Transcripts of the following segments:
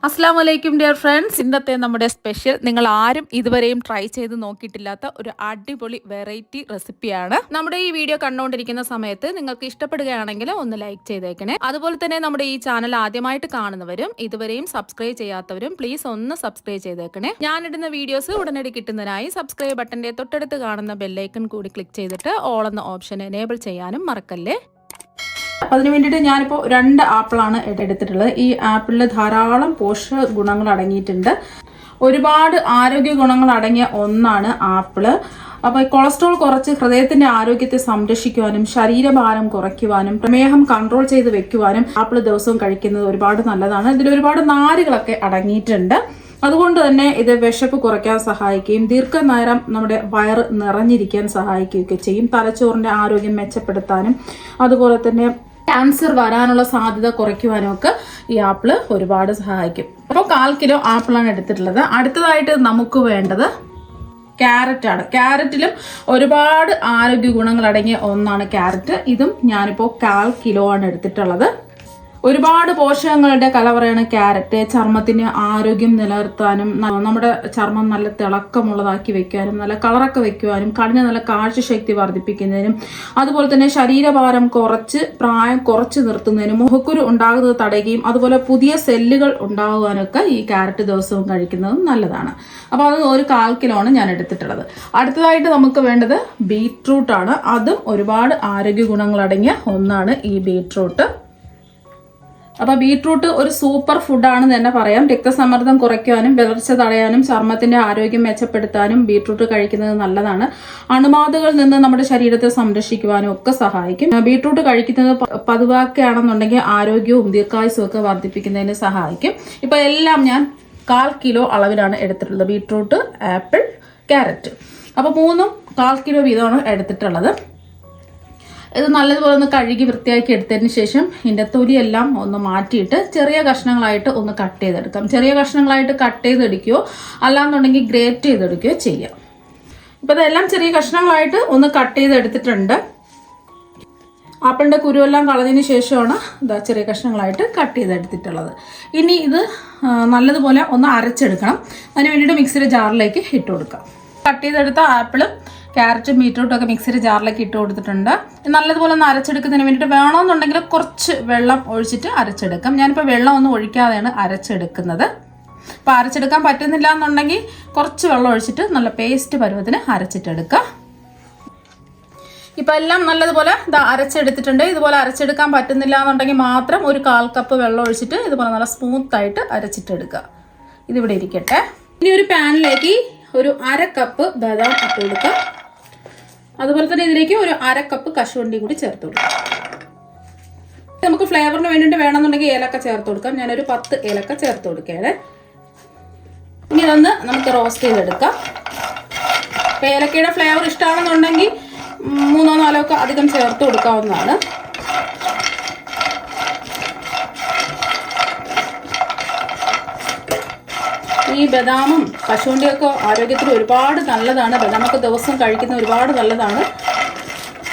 അസ്സാം വലൈക്കും dear friends. ഇന്നത്തെ നമ്മുടെ സ്പെഷ്യൽ നിങ്ങൾ ആരും ഇതുവരെയും ട്രൈ ചെയ്ത് നോക്കിയിട്ടില്ലാത്ത ഒരു അടിപൊളി വെറൈറ്റി റെസിപ്പിയാണ്. നമ്മുടെ ഈ വീഡിയോ കണ്ടുകൊണ്ടിരിക്കുന്ന സമയത്ത് നിങ്ങൾക്ക് ഇഷ്ടപ്പെടുകയാണെങ്കിൽ ഒന്ന് ലൈക്ക് ചെയ്തേക്കണേ. അതുപോലെ തന്നെ നമ്മുടെ ഈ ചാനൽ ആദ്യമായിട്ട് കാണുന്നവരും ഇതുവരെയും സബ്സ്ക്രൈബ് ചെയ്യാത്തവരും പ്ലീസ് ഒന്ന് സബ്സ്ക്രൈബ് ചെയ്തേക്കണേ. ഞാനിടുന്ന വീഡിയോസ് ഉടനടി കിട്ടുന്നതിനായി സബ്സ്ക്രൈബ് ബട്ടന്റെ തൊട്ടടുത്ത് കാണുന്ന ബെല്ലൈക്കൺ കൂടി ക്ലിക്ക് ചെയ്തിട്ട് ഓൾ എന്ന ഓപ്ഷൻ എനേബിൾ ചെയ്യാനും മറക്കല്ലേ. അതിന് വേണ്ടിയിട്ട് ഞാനിപ്പോൾ 2 ആപ്പിളാണ് എടുത്തിട്ടുള്ളത്. ഈ ആപ്പിളിൽ ധാരാളം പോഷക ഗുണങ്ങൾ അടങ്ങിയിട്ടുണ്ട്. ഒരുപാട് ആരോഗ്യ ഗുണങ്ങൾ അടങ്ങിയ ഒന്നാണ് ആപ്പിള്. അപ്പോൾ കൊളസ്ട്രോൾ കുറച്ച് ഹൃദയത്തിന്റെ ആരോഗ്യത്തെ സംരക്ഷിക്കുവാനും ശരീരഭാരം കുറയ്ക്കുവാനും പ്രമേഹം കൺട്രോൾ ചെയ്ത് വെക്കുവാനും ആപ്പിൾ ദിവസവും കഴിക്കുന്നത് ഒരുപാട് നല്ലതാണ്. ഇതിൽ ഒരുപാട് നാരുകളൊക്കെ അടങ്ങിയിട്ടുണ്ട്. അതുകൊണ്ട് തന്നെ ഇത് വിശപ്പ് കുറയ്ക്കാൻ സഹായിക്കുകയും ദീർഘനേരം നമ്മുടെ വയറ് നിറഞ്ഞിരിക്കാൻ സഹായിക്കുകയൊക്കെ ചെയ്യും. തലച്ചോറിന്റെ ആരോഗ്യം മെച്ചപ്പെടുത്താനും അതുപോലെ തന്നെ ക്യാൻസർ വരാനുള്ള സാധ്യത കുറയ്ക്കുവാനും ഒക്കെ ഈ ആപ്പിള് ഒരുപാട് സഹായിക്കും. അപ്പോൾ 1/4 കിലോ ആപ്പിളാണ് എടുത്തിട്ടുള്ളത്. അടുത്തതായിട്ട് നമുക്ക് വേണ്ടത് ക്യാരറ്റ് ആണ്. ക്യാരറ്റിലും ഒരുപാട് ആരോഗ്യ ഗുണങ്ങൾ അടങ്ങിയ ഒന്നാണ് ക്യാരറ്റ്. ഇതും ഞാനിപ്പോൾ 1/4 കിലോ ആണ് എടുത്തിട്ടുള്ളത്. ഒരുപാട് പോഷകങ്ങളുടെ കലവറയാണ് ക്യാരറ്റ്. ചർമ്മത്തിന് ആരോഗ്യം നിലനിർത്താനും നമ്മുടെ ചർമ്മം നല്ല തിളക്കമുള്ളതാക്കി വെക്കാനും നല്ല കളറൊക്കെ വെക്കുവാനും കണ്ണിന് നല്ല കാഴ്ചശക്തി വർദ്ധിപ്പിക്കുന്നതിനും അതുപോലെ തന്നെ ശരീരഭാരം പ്രായം കുറച്ച് നിർത്തുന്നതിനും മുഖക്കുരു ഉണ്ടാകുന്നത് തടയുകയും അതുപോലെ പുതിയ സെല്ലുകൾ ഉണ്ടാകുവാനൊക്കെ ഈ ക്യാരറ്റ് ദിവസവും കഴിക്കുന്നതും നല്ലതാണ്. അപ്പോൾ അത് ഒരു 1/4 കിലോ ആണ് ഞാൻ എടുത്തിട്ടുള്ളത്. അടുത്തതായിട്ട് നമുക്ക് വേണ്ടത് ബീറ്റ്റൂട്ട് ആണ്. അതും ഒരുപാട് ആരോഗ്യ ഗുണങ്ങൾ അടങ്ങിയ ഒന്നാണ് ഈ ബീറ്റ്റൂട്ട്. അപ്പോൾ ബീറ്റ്റൂട്ട് ഒരു സൂപ്പർ ഫുഡാണെന്ന് തന്നെ പറയാം. രക്തസമ്മർദ്ദം കുറയ്ക്കാനും വിളർച്ച തടയാനും ചർമ്മത്തിന്റെ ആരോഗ്യം മെച്ചപ്പെടുത്താനും ബീറ്റ്റൂട്ട് കഴിക്കുന്നത് നല്ലതാണ്. അണുബാധകളിൽ നിന്ന് നമ്മുടെ ശരീരത്തെ സംരക്ഷിക്കുവാനും ഒക്കെ സഹായിക്കും. ബീറ്റ്റൂട്ട് കഴിക്കുന്നത് പതിവാക്കുകയാണെന്നുണ്ടെങ്കിൽ ആരോഗ്യവും ദീർഘായുസ്സും ഒക്കെ വർദ്ധിപ്പിക്കുന്നതിന് സഹായിക്കും. ഇപ്പൊ എല്ലാം ഞാൻ 1/4 കിലോ അളവിലാണ് എടുത്തിട്ടുള്ളത്. Beetroot, apple, carrot. അപ്പോൾ 3ഉം 1/4 കിലോ വീതമാണ് എടുത്തിട്ടുള്ളത്. ഇത് നല്ലതുപോലെ ഒന്ന് കഴുകി വൃത്തിയാക്കി എടുത്തതിന് ശേഷം ഇതിൻ്റെ തൊലിയെല്ലാം ഒന്ന് മാറ്റിയിട്ട് ചെറിയ കഷ്ണങ്ങളായിട്ട് ഒന്ന് കട്ട് ചെയ്തെടുക്കാം. ചെറിയ കഷ്ണങ്ങളായിട്ട് കട്ട് ചെയ്തെടുക്കുകയോ അല്ലാന്നുണ്ടെങ്കിൽ ഗ്രേറ്റ് ചെയ്തെടുക്കുകയോ ചെയ്യാം. ഇപ്പം ഇതെല്ലാം ചെറിയ കഷ്ണങ്ങളായിട്ട് ഒന്ന് കട്ട് ചെയ്തെടുത്തിട്ടുണ്ട്. ആപ്പിളിൻ്റെ കുരുവെല്ലാം കളഞ്ഞതിന് ശേഷമാണ് ഇതാ ചെറിയ കഷ്ണങ്ങളായിട്ട് കട്ട് ചെയ്തെടുത്തിട്ടുള്ളത്. ഇനി ഇത് നല്ലതുപോലെ ഒന്ന് അരച്ചെടുക്കണം. അതിന് വേണ്ടിയിട്ട് മിക്സിയുടെ ജാറിലേക്ക് ഇട്ട് കൊടുക്കാം. കട്ട് ചെയ്തെടുത്ത ആപ്പിളും ക്യാരറ്റും ബീറ്റ്റൂട്ടും ഒക്കെ മിക്സിയുടെ ജാറിലേക്ക് ഇട്ട് കൊടുത്തിട്ടുണ്ട്. നല്ലതുപോലെ ഒന്ന് അരച്ചെടുക്കുന്നതിന് വേണ്ടിയിട്ട് വേണമെന്നുണ്ടെങ്കിൽ കുറച്ച് വെള്ളം ഒഴിച്ചിട്ട് അരച്ചെടുക്കാം. ഞാനിപ്പോൾ വെള്ളം ഒന്നും ഒഴിക്കാതെയാണ് അരച്ചെടുക്കുന്നത്. അപ്പോൾ അരച്ചെടുക്കാൻ പറ്റുന്നില്ല എന്നുണ്ടെങ്കിൽ കുറച്ച് വെള്ളം ഒഴിച്ചിട്ട് നല്ല പേസ്റ്റ് പരുവത്തിന് അരച്ചിട്ടെടുക്കാം. ഇപ്പം എല്ലാം നല്ലതുപോലെ അരച്ചെടുത്തിട്ടുണ്ട്. ഇതുപോലെ അരച്ചെടുക്കാൻ പറ്റുന്നില്ല എന്നുണ്ടെങ്കിൽ മാത്രം ഒരു 1/4 കപ്പ് വെള്ളം ഒഴിച്ചിട്ട് ഇതുപോലെ നല്ല സ്മൂത്തായിട്ട് അരച്ചിട്ടെടുക്കുക. ഇതിവിടെ ഇരിക്കട്ടെ. ഇനി ഒരു പാനിലേക്ക് ഒരു 1/2 കപ്പ് ബദാം ഇട്ട് കൊടുക്കുക. അതുപോലെ തന്നെ ഇതിലേക്ക് ഒരു 1/2 കപ്പ് കശുവണ്ടി കൂടി ചേർത്ത് കൊടുക്കാം. നമുക്ക് ഫ്ലേവറിന് വേണ്ടിയിട്ട് വേണമെന്നുണ്ടെങ്കിൽ ഏലക്ക ചേർത്ത് കൊടുക്കാം. ഞാനൊരു 10 ഏലക്ക ചേർത്ത് കൊടുക്കുകയാണ്. ഇനി ഇതൊന്ന് നമുക്ക് റോസ്റ്റ് ചെയ്തെടുക്കാം. അപ്പോൾ ഏലക്കയുടെ ഫ്ലേവർ ഇഷ്ടമാണെന്നുണ്ടെങ്കിൽ 3 or 4 ഒക്കെ അധികം ചേർത്ത് കൊടുക്കാവുന്നതാണ്. ഈ ബദാമും കശുവണ്ടിയൊക്കെ ആരോഗ്യത്തിന് ഒരുപാട് നല്ലതാണ്. ബദാമൊക്കെ ദിവസം കഴിക്കുന്ന ഒരുപാട് നല്ലതാണ്.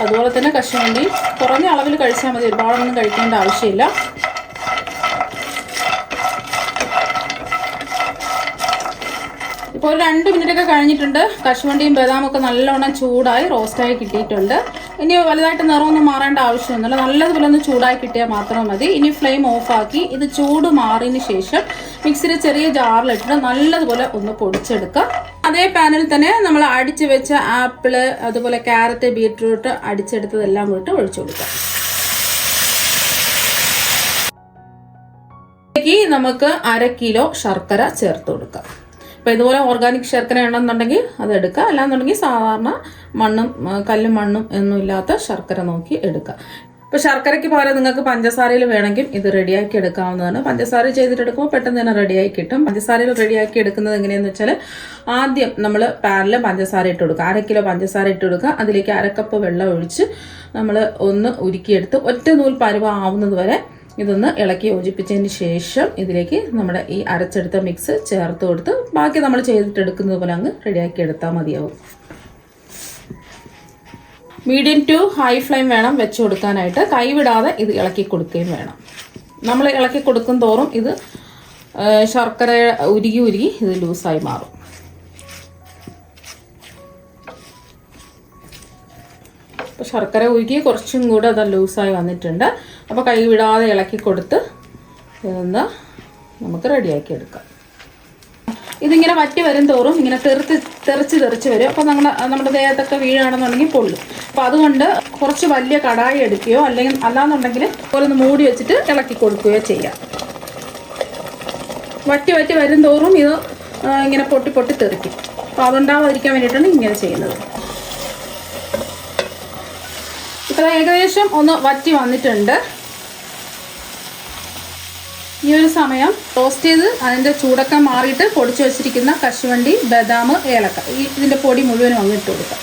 അതുപോലെ തന്നെ കശുവണ്ടി കുറഞ്ഞ അളവിൽ കഴിച്ചാൽ മതി, ഒരുപാടൊന്നും കഴിക്കേണ്ട ആവശ്യമില്ല. ഇപ്പോൾ ഒരു 2 മിനിറ്റൊക്കെ കഴിഞ്ഞിട്ടുണ്ട്. കശുവണ്ടിയും ബദാമൊക്കെ നല്ലോണം ചൂടായി റോസ്റ്റായി കിട്ടിയിട്ടുണ്ട്. ഇനി വലുതായിട്ട് നിറമൊന്നും മാറേണ്ട ആവശ്യമൊന്നുമില്ല. നല്ലതുപോലെ ഒന്ന് ചൂടായി കിട്ടിയാൽ മാത്രം മതി. ഇനി ഫ്ലെയിം ഓഫാക്കി ഇത് ചൂട് മാറിയതിന് ശേഷം മിക്സിയുടെ ചെറിയ ജാറിലിട്ടിട്ട് നല്ലതുപോലെ ഒന്ന് പൊടിച്ചെടുക്കുക. അതേ പാനിൽ തന്നെ നമ്മൾ അടിച്ചു വെച്ച ആപ്പിള് അതുപോലെ ക്യാരറ്റ് ബീറ്റ്റൂട്ട് അടിച്ചെടുത്തതെല്ലാം കൂടി ഒഴിച്ചു കൊടുക്കുക. ഇതിലേക്ക് നമുക്ക് 1/2 കിലോ ശർക്കര ചേർത്ത് കൊടുക്കാം. അപ്പോൾ ഇതുപോലെ ഓർഗാനിക് ശർക്കര ഉണ്ടെന്നുണ്ടെങ്കിൽ അത് എടുക്കുക. അല്ലാന്നുണ്ടെങ്കിൽ സാധാരണ മണ്ണും കല്ലും മണ്ണും ഒന്നും ഇല്ലാത്ത ശർക്കര നോക്കി എടുക്കുക. ഇപ്പോൾ ശർക്കരയ്ക്ക് പകരം നിങ്ങൾക്ക് പഞ്ചസാരയിൽ വേണമെങ്കിൽ ഇത് റെഡിയാക്കി എടുക്കാവുന്നതാണ്. പഞ്ചസാര ചെയ്തിട്ടെടുക്കുമ്പോൾ പെട്ടെന്ന് തന്നെ റെഡിയായി കിട്ടും. പഞ്ചസാരയിൽ റെഡിയാക്കി എടുക്കുന്നത് എങ്ങനെയാണെന്ന് വെച്ചാൽ ആദ്യം നമ്മൾ പാനിൽ പഞ്ചസാര ഇട്ട് കൊടുക്കുക. 1/2 കിലോ പഞ്ചസാര ഇട്ട് കൊടുക്കുക. അതിലേക്ക് 1/2 കപ്പ് വെള്ളം ഒഴിച്ച് നമ്മൾ ഒന്ന് ഉരുക്കിയെടുത്ത് ഒറ്റ നൂൽ പരുവം ആവുന്നത് വരെ ഇതൊന്ന് ഇളക്കി യോജിപ്പിച്ചതിന് ശേഷം ഇതിലേക്ക് നമ്മുടെ ഈ അരച്ചെടുത്ത മിക്സ് ചേർത്ത് കൊടുത്ത് ബാക്കി നമ്മൾ ചെയ്തിട്ടെടുക്കുന്നത് പോലെ അങ്ങ് റെഡിയാക്കി എടുത്താൽ മതിയാവും. മീഡിയം ടു ഹൈ ഫ്ലെയിം വേണം വെച്ച് കൊടുക്കാനായിട്ട്. കൈവിടാതെ ഇത് ഇളക്കി കൊടുക്കുകയും വേണം. നമ്മൾ ഇളക്കി കൊടുക്കും തോറും ഇത് ശർക്കര ഉരുകി ഇത് ലൂസായി മാറും. അപ്പോൾ ശർക്കര ഉരുകി കുറച്ചും കൂടെ അത് ലൂസായി വന്നിട്ടുണ്ട്. അപ്പോൾ കൈ വിടാതെ ഇളക്കി കൊടുത്ത് ഇതൊന്ന് നമുക്ക് റെഡിയാക്കി എടുക്കാം. ഇതിങ്ങനെ വറ്റി വരും തോറും ഇങ്ങനെ തെറിച്ച് വരും. അപ്പോൾ നമ്മുടെ ദേഹത്തൊക്കെ വീഴാണെന്നുണ്ടെങ്കിൽ പൊള്ളും. അപ്പോൾ അതുകൊണ്ട് കുറച്ച് വലിയ കടായി എടുക്കുകയോ അല്ലാന്നുണ്ടെങ്കിൽ ഒന്ന് മൂടി വെച്ചിട്ട് ഇളക്കി കൊടുക്കുകയോ ചെയ്യാം. വറ്റി വരും തോറും ഇത് ഇങ്ങനെ പൊട്ടി തെറിക്കും. അപ്പോൾ അതുണ്ടാവാതിരിക്കാൻ വേണ്ടിയിട്ടാണ് ഇങ്ങനെ ചെയ്യുന്നത്. ഇപ്പോൾ ഏകദേശം ഒന്ന് വറ്റി വന്നിട്ടുണ്ട്. ഈ ഒരു സമയം റോസ്റ്റ് ചെയ്ത് അതിൻ്റെ ചൂടൊക്കെ മാറിയിട്ട് പൊടിച്ച് വെച്ചിരിക്കുന്ന കശുവണ്ടി, ബദാം, ഏലക്ക ഇതിൻ്റെ പൊടി മുഴുവനും അങ്ങ് ഇട്ട് കൊടുക്കാം.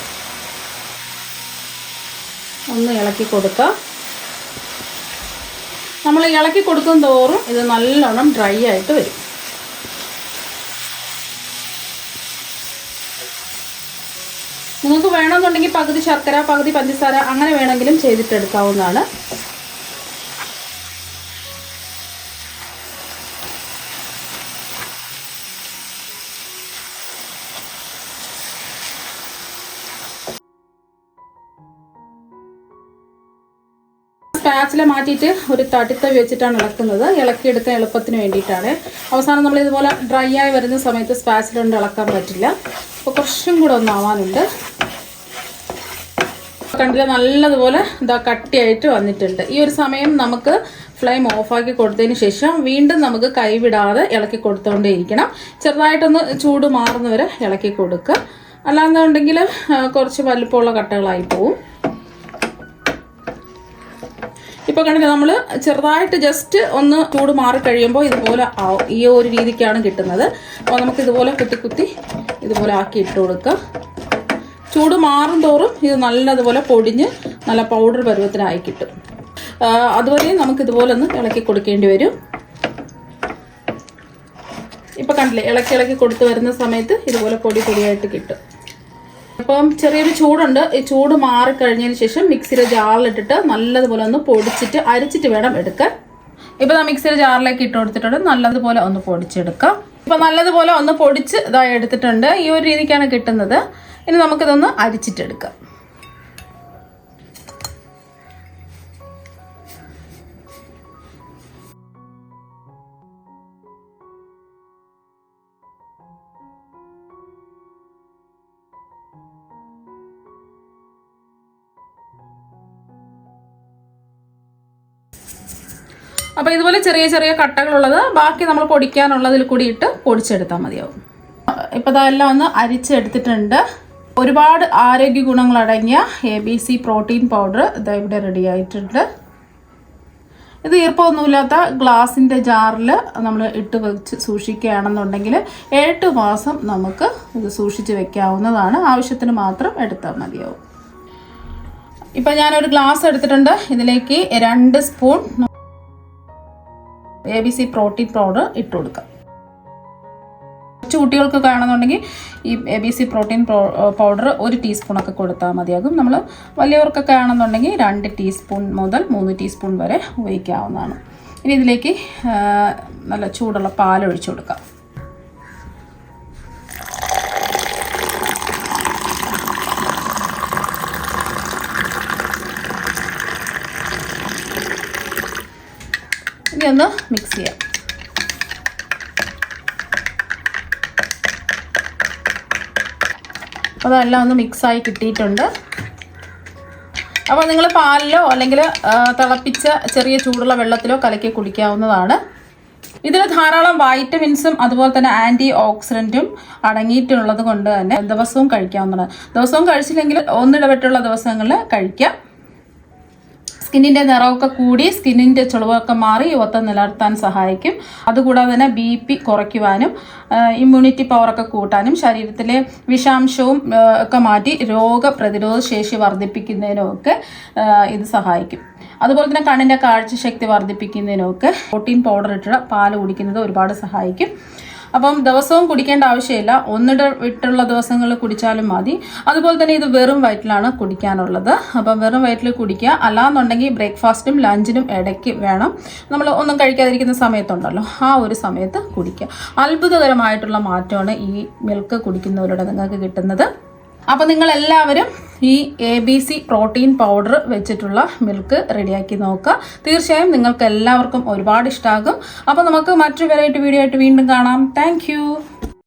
ഒന്ന് ഇളക്കി കൊടുക്കാം. നമ്മൾ ഇളക്കി കൊടുക്കും തോറും ഇത് നല്ലോണം ഡ്രൈ ആയിട്ട് വരും. നിങ്ങൾക്ക് വേണമെന്നുണ്ടെങ്കിൽ പകുതി ശർക്കര പകുതി പഞ്ചസാര അങ്ങനെ വേണമെങ്കിലും ചെയ്തിട്ടെടുക്കാവുന്നതാണ്. സ്പാച്ചില മാറ്റിയിട്ട് ഒരു തടിത്തവി വെച്ചിട്ടാണ് ഇളക്കുന്നത്. ഇളക്കിയെടുക്കാൻ എളുപ്പത്തിന് വേണ്ടിയിട്ടാണ്. അവസാനം നമ്മൾ ഇതുപോലെ ഡ്രൈ ആയി വരുന്ന സമയത്ത് സ്പാച്ചില കൊണ്ട് ഇളക്കാൻ പറ്റില്ല. അപ്പോൾ കുറച്ചും കൂടെ ഒന്നാവാനുണ്ട്. കണ്ടില്ല, നല്ലതുപോലെ ഇതാ കട്ടിയായിട്ട് വന്നിട്ടുണ്ട്. ഈ ഒരു സമയം നമുക്ക് ഫ്ലെയിം ഓഫാക്കി കൊടുത്തതിന് ശേഷം വീണ്ടും നമുക്ക് കൈവിടാതെ ഇളക്കി കൊടുത്തുകൊണ്ടേയിരിക്കണം. ചെറുതായിട്ടൊന്ന് ചൂട് മാറുന്നവരെ ഇളക്കി കൊടുക്കുക. അല്ലാന്നുണ്ടെങ്കിൽ കുറച്ച് വലുപ്പമുള്ള കട്ടകളായി പോവും. ഇപ്പോൾ കണ്ടില്ല, നമ്മൾ ചെറുതായിട്ട് ജസ്റ്റ് ഒന്ന് ചൂട് മാറി കഴിയുമ്പോൾ ഇതുപോലെ ആവും. ഈ ഒരു രീതിക്കാണ് കിട്ടുന്നത്. അപ്പോൾ നമുക്ക് ഇതുപോലെ കുത്തി ഇതുപോലെ ആക്കി ഇട്ട് കൊടുക്കുക. ചൂട് മാറും തോറും ഇത് നല്ലതുപോലെ പൊടിഞ്ഞ് നല്ല പൗഡർ പരുവത്തിനായി കിട്ടും. അതുവരെയും നമുക്ക് ഇതുപോലെ ഒന്ന് ഇളക്കി കൊടുക്കേണ്ടി വരും. ഇപ്പോൾ കണ്ടില്ലേ, ഇളക്കി കൊടുത്ത് വരുന്ന സമയത്ത് ഇതുപോലെ പൊടിയായിട്ട് കിട്ടും. അപ്പം ചെറിയൊരു ചൂടുണ്ട്. ഈ ചൂട് മാറിക്കഴിഞ്ഞതിന് ശേഷം മിക്സിയുടെ ജാറിലിട്ടിട്ട് നല്ലതുപോലെ ഒന്ന് പൊടിച്ചിട്ട് അരിച്ചിട്ട് വേണം എടുക്കാൻ. ഇപ്പോൾ മിക്സിയുടെ ജാറിലേക്ക് ഇട്ട് കൊടുത്തിട്ടുണ്ട്. നല്ലതുപോലെ ഒന്ന് പൊടിച്ചെടുക്കാം. ഇപ്പോൾ നല്ലതുപോലെ ഒന്ന് പൊടിച്ച് ഇതായി എടുത്തിട്ടുണ്ട്. ഈ ഒരു രീതിക്കാണ് കിട്ടുന്നത്. ഇനി നമുക്കിതൊന്ന് അരിച്ചിട്ടെടുക്കാം. അപ്പോൾ ഇതുപോലെ ചെറിയ കട്ടകളുള്ളത് ബാക്കി നമ്മൾ പൊടിക്കാനുള്ളതിൽ കൂടി ഇട്ട് പൊടിച്ചെടുത്താൽ മതിയാവും. ഇപ്പോൾ ഇതെല്ലാം ഒന്ന് അരിച്ചെടുത്തിട്ടുണ്ട്. ഒരുപാട് ആരോഗ്യ ഗുണങ്ങളടങ്ങിയ ABC പ്രോട്ടീൻ പൗഡർ ഇതാ ഇവിടെ റെഡി ആയിട്ടുണ്ട്. ഇത് ഈർപ്പമൊന്നുമില്ലാത്ത ഗ്ലാസിൻ്റെ ജാറിൽ നമ്മൾ ഇട്ട് വെച്ച് സൂക്ഷിക്കുകയാണെന്നുണ്ടെങ്കിൽ 8 മാസം നമുക്ക് ഇത് സൂക്ഷിച്ച് വെക്കാവുന്നതാണ്. ആവശ്യത്തിന് മാത്രം എടുത്താൽ മതിയാവും. ഇപ്പം ഞാനൊരു ഗ്ലാസ് എടുത്തിട്ടുണ്ട്. ഇതിലേക്ക് 2 സ്പൂൺ ABC പ്രോട്ടീൻ പൗഡർ ഇട്ട് കൊടുക്കാം. കൊച്ചു കുട്ടികൾക്ക് കാണുന്നുണ്ടെങ്കിൽ ഈ ABC പ്രോട്ടീൻ പൗഡർ 1 ടീസ്പൂണൊക്കെ കൊടുത്താൽ മതിയാകും. നമ്മൾ വലിയവർക്കൊക്കെ ആണെന്നുണ്ടെങ്കിൽ 2 ടീസ്പൂൺ മുതൽ 3 ടീസ്പൂൺ വരെ ഉപയോഗിക്കാവുന്നതാണ്. ഇനി ഇതിലേക്ക് നല്ല ചൂടുള്ള പാൽ ഒഴിച്ചു കൊടുക്കാം. ഇനി ഒന്ന് മിക്സ് ചെയ്യാം. അതെല്ലാം ഒന്ന് മിക്സായി കിട്ടിയിട്ടുണ്ട്. അപ്പോൾ നിങ്ങൾ പാലിലോ അല്ലെങ്കിൽ തിളപ്പിച്ച ചെറിയ ചൂടുള്ള വെള്ളത്തിലോ കലക്കി കുടിക്കാവുന്നതാണ്. ഇതിൽ ധാരാളം വൈറ്റമിൻസും അതുപോലെ തന്നെ ആൻറ്റി ഓക്സിഡൻറ്റും അടങ്ങിയിട്ടുള്ളത് കൊണ്ട് തന്നെ ദിവസവും കഴിക്കാവുന്നതാണ്. ദിവസവും കഴിച്ചില്ലെങ്കിൽ ഒന്നിടവിട്ടുള്ള ദിവസങ്ങളിൽ കഴിക്കാം. സ്കിന്നിൻ്റെ നിറമൊക്കെ കൂടി സ്കിന്നിൻ്റെ ചുളിവൊക്കെ മാറി യുവത്വം നിലനിർത്താൻ സഹായിക്കും. അതുകൂടാതെ തന്നെ BP കുറയ്ക്കുവാനും ഇമ്മ്യൂണിറ്റി പവറൊക്കെ കൂട്ടാനും ശരീരത്തിലെ വിഷാംശവും ഒക്കെ മാറ്റി രോഗപ്രതിരോധ ശേഷി വർദ്ധിപ്പിക്കുന്നതിനുമൊക്കെ ഇത് സഹായിക്കും. അതുപോലെ തന്നെ കണ്ണിൻ്റെ കാഴ്ചശക്തി വർദ്ധിപ്പിക്കുന്നതിനൊക്കെ പ്രോട്ടീൻ പൗഡർ ഇട്ടുള്ള പാൽ കുടിക്കുന്നത് ഒരുപാട് സഹായിക്കും. അപ്പം ദിവസവും കുടിക്കേണ്ട ആവശ്യമില്ല, ഒന്നിട വിട്ടുള്ള ദിവസങ്ങളിൽ കുടിച്ചാലും മതി. അതുപോലെ തന്നെ ഇത് വെറും വയറ്റിലാണ് കുടിക്കാനുള്ളത്. അപ്പം വെറും വയറ്റിൽ കുടിക്കുക. അല്ലാന്നുണ്ടെങ്കിൽ ബ്രേക്ക്ഫാസ്റ്റിനും ലഞ്ചിനും ഇടയ്ക്ക് വേണം, നമ്മൾ ഒന്നും കഴിക്കാതിരിക്കുന്ന സമയത്തുണ്ടല്ലോ, ആ ഒരു സമയത്ത് കുടിക്കുക. അത്ഭുതകരമായിട്ടുള്ള മാറ്റമാണ് ഈ മിൽക്ക് കുടിക്കുന്നവരുടെ നിങ്ങൾക്ക് കിട്ടുന്നത്. അപ്പോൾ നിങ്ങളെല്ലാവരും ഈ ABC പ്രോട്ടീൻ പൗഡർ വെച്ചിട്ടുള്ള മിൽക്ക് റെഡിയാക്കി നോക്കുക. തീർച്ചയായും നിങ്ങൾക്ക് എല്ലാവർക്കും ഒരുപാട് ഇഷ്ടമാകും. അപ്പോൾ നമുക്ക് മറ്റൊരു വെറൈറ്റി വീഡിയോ ആയിട്ട് വീണ്ടും കാണാം. താങ്ക്